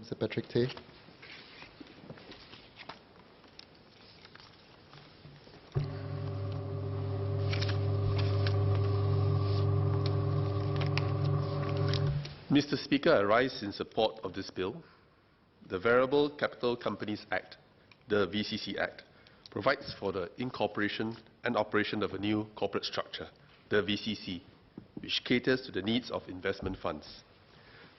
Mr. Patrick Tay. Mr. Speaker, I rise in support of this bill. The Variable Capital Companies Act, the VCC Act, provides for the incorporation and operation of a new corporate structure, the VCC, which caters to the needs of investment funds.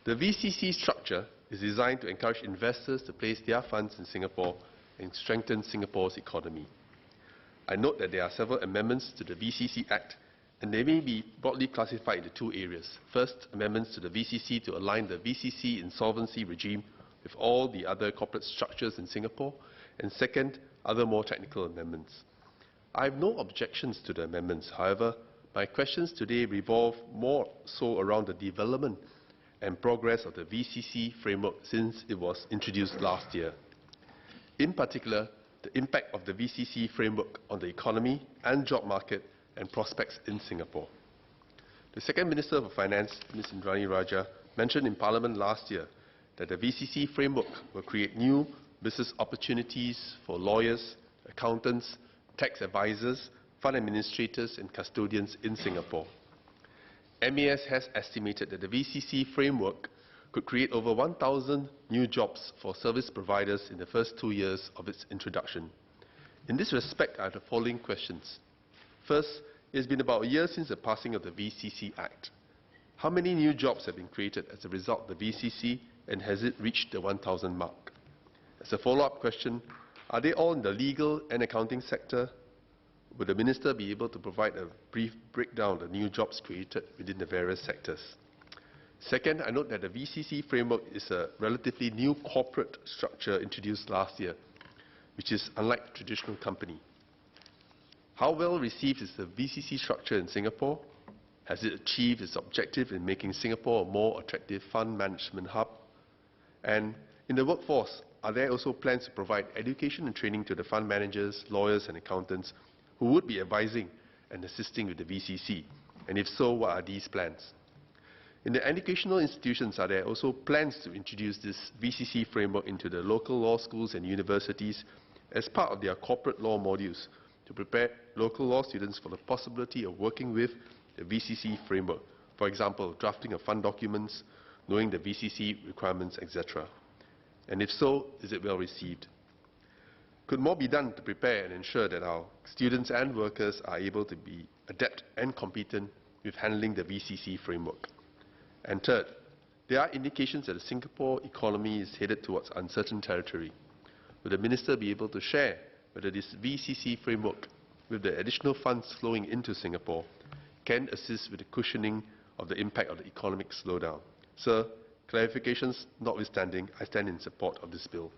The VCC structure is designed to encourage investors to place their funds in Singapore and strengthen Singapore's economy. I note that there are several amendments to the VCC Act, and they may be broadly classified into two areas. First, amendments to the VCC to align the VCC insolvency regime with all the other corporate structures in Singapore, and second, other more technical amendments. I have no objections to the amendments. However, my questions today revolve more so around the development and progress of the VCC framework since it was introduced last year. In particular, the impact of the VCC framework on the economy and job market and prospects in Singapore. The Second Minister for Finance, Ms. Indrani Raja, mentioned in Parliament last year that the VCC framework will create new business opportunities for lawyers, accountants, tax advisors, fund administrators and custodians in Singapore. MAS has estimated that the VCC framework could create over 1,000 new jobs for service providers in the first 2 years of its introduction. In this respect, I have the following questions. First, it has been about a year since the passing of the VCC Act. How many new jobs have been created as a result of the VCC, and has it reached the 1,000 mark? As a follow-up question, are they all in the legal and accounting sector? Would the Minister be able to provide a brief breakdown of the new jobs created within the various sectors? Second, I note that the VCC framework is a relatively new corporate structure introduced last year, which is unlike a traditional company. How well received is the VCC structure in Singapore? Has it achieved its objective in making Singapore a more attractive fund management hub? And in the workforce, are there also plans to provide education and training to the fund managers, lawyers and accountants who would be advising and assisting with the VCC? And if so, what are these plans? In the educational institutions, are there also plans to introduce this VCC framework into the local law schools and universities as part of their corporate law modules to prepare local law students for the possibility of working with the VCC framework, for example, drafting of fund documents, knowing the VCC requirements, etc.? And if so, is it well received? Could more be done to prepare and ensure that our students and workers are able to be adept and competent with handling the VCC framework? And third, there are indications that the Singapore economy is headed towards uncertain territory. Will the Minister be able to share whether this VCC framework, with the additional funds flowing into Singapore, can assist with the cushioning of the impact of the economic slowdown? Sir, clarifications notwithstanding, I stand in support of this bill.